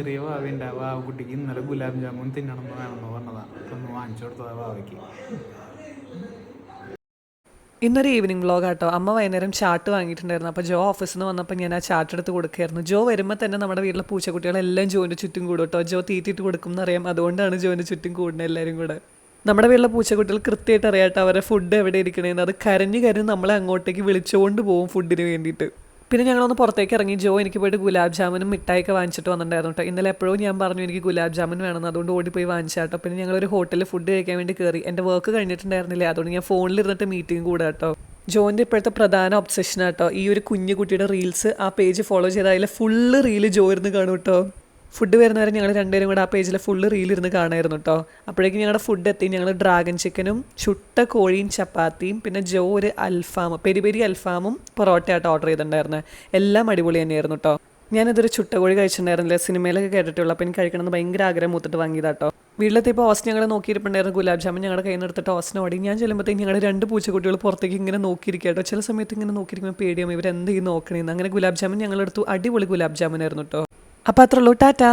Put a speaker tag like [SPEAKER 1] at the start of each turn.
[SPEAKER 1] ചെറിയ വാവയുണ്ട്. ആ വാവക്കുട്ടിക്ക് ഇന്നലെ ഗുലാബ് ജാമുൻ തിന്നണമെന്ന് വേണമെന്ന് പറഞ്ഞതാണ്. അപ്പം ഒന്ന് വാങ്ങിച്ചു കൊടുത്തതാ വാവയ്ക്ക്.
[SPEAKER 2] ഇന്നൊരു ഈവനിങ് വ്ളോഗ് ആട്ടോ. അമ്മ വൈകുന്നേരം ചാട്ട് വാങ്ങിയിട്ടുണ്ടായിരുന്നു. അപ്പോൾ ജോ ഓഫീസിൽ നിന്ന് വന്നപ്പോൾ ഞാൻ ആ ചാട്ട് എടുത്ത് കൊടുക്കുകയായിരുന്നു. ജോ വരുമ്പോൾ തന്നെ നമ്മുടെ വീട്ടിലെ പൂച്ചക്കുട്ടികളെല്ലാം ജോൻ്റെ ചുറ്റും കൂടും കേട്ടോ. ജോ തീറ്റിട്ട് കൊടുക്കും എന്നറിയാം, അതുകൊണ്ടാണ് ജോൻ്റെ ചുറ്റും കൂടുന്നത് എല്ലാവരും കൂടെ. നമ്മുടെ വീട്ടിലെ പൂച്ചക്കുട്ടികൾ കൃത്യമായിട്ട് അറിയാട്ടോ അവരുടെ ഫുഡ് എവിടെ ഇരിക്കണേന്ന്. അത് കരഞ്ഞ് നമ്മളെ അങ്ങോട്ടേക്ക് വിളിച്ചുകൊണ്ട് പോകും ഫുഡിന് വേണ്ടിയിട്ട്. പിന്നെ ഞങ്ങളൊന്ന് പുറത്തേക്ക് ഇറങ്ങി. ജോ എനിക്ക് പോയിട്ട് ഗുലാബ് ജാമുനും മിഠായിയൊക്കെ വാങ്ങിച്ചിട്ട് വന്നിട്ടുണ്ടായിരുന്നു കേട്ടോ. ഇന്നലെ എപ്പോഴും ഞാൻ പറഞ്ഞു എനിക്ക് ഗുലാബ് ജാമുൻ വേണമെന്ന്, അതുകൊണ്ട് ഓടിപ്പോയി വാങ്ങിച്ചാട്ടോ. പിന്നെ ഞങ്ങളൊരു ഹോട്ടലിൽ ഫുഡ് കഴിക്കാൻ വേണ്ടി കയറി. എൻ്റെ വർക്ക് കഴിഞ്ഞിട്ടുണ്ടായിരുന്നില്ല, അതുകൊണ്ട് ഞാൻ ഫോണിലിരുന്നിട്ട് മീറ്റിംഗ് കൂടെ കേട്ടോ. ജോൻ്റെ ഇപ്പോഴത്തെ പ്രധാന ഒബ്സഷൻ ആട്ടോ ഈ ഒരു കുഞ്ഞു കുട്ടിയുടെ റീൽസ്. ആ പേജ് ഫോളോ ചെയ്താൽ അതിലെ ഫുള്ള് റീല് ജോ ഇരുന്ന് കാണും കേട്ടോ. ഫുഡ് വരുന്നവരെ ഞങ്ങൾ രണ്ടുപേരും കൂടെ ആ പേജിൽ ഫുള്ള് റീലിരുന്ന് കാണായിരുന്നു കേട്ടോ. അപ്പോഴേക്കും ഞങ്ങളുടെ ഫുഡ് എത്തി. ഞങ്ങൾ ഡ്രാഗൺ ചിക്കനും ചുട്ട കോഴിയും ചപ്പാത്തിയും പിന്നെ ജോ ഒരു അൽഫാം, പെരി പെരി അൽഫാമും പൊറോട്ടയായിട്ട് ഓർഡർ ചെയ്തിട്ടുണ്ടായിരുന്നത്. എല്ലാം അടിപൊളി തന്നെയായിരുന്നു കേട്ടോ. ഞാനിതൊരു ചുട്ട കോഴി കഴിച്ചിട്ടുണ്ടായിരുന്നില്ല, സിനിമയിലൊക്കെ കേട്ടിട്ടുള്ളൂ. അപ്പോൾ എനിക്ക് കഴിക്കണമെന്ന് ഭയങ്കര ആഗ്രഹം മൂത്തിട്ട് വാങ്ങിയതാട്ടോ. വീട്ടിലെത്തിയപ്പോൾ ഓസ് ഞങ്ങൾ നോക്കിയിരിപ്പുണ്ടായിരുന്നു. ഗുലാബ് ജാമുൻ ഞങ്ങളുടെ കയ്യിൽ നിന്ന് എടുത്തിട്ട് ഓസിനെ ഓടി. ഞാൻ ചെല്ലുമ്പോഴത്തേക്ക് ഞങ്ങളുടെ 2 പൂച്ചക്കുട്ടികൾ പുറത്തേക്ക് ഇങ്ങനെ നോക്കിയിരിക്കുക കേട്ടോ. ചില സമയത്ത് ഇങ്ങനെ നോക്കിയിരിക്കുമ്പോൾ പേടിയാവും ഇവരെന്ത് ചെയ്യും നോക്കണേന്ന്. അങ്ങനെ ഗുലാബ് ജാമുൻ ഞങ്ങളെടുത്തു. അടിപൊളി ഗുലാബ് ജാമുനായിരുന്നു കേട്ടോ. അപ്പോൾ അത്രയുള്ളൂ, ടാറ്റാ.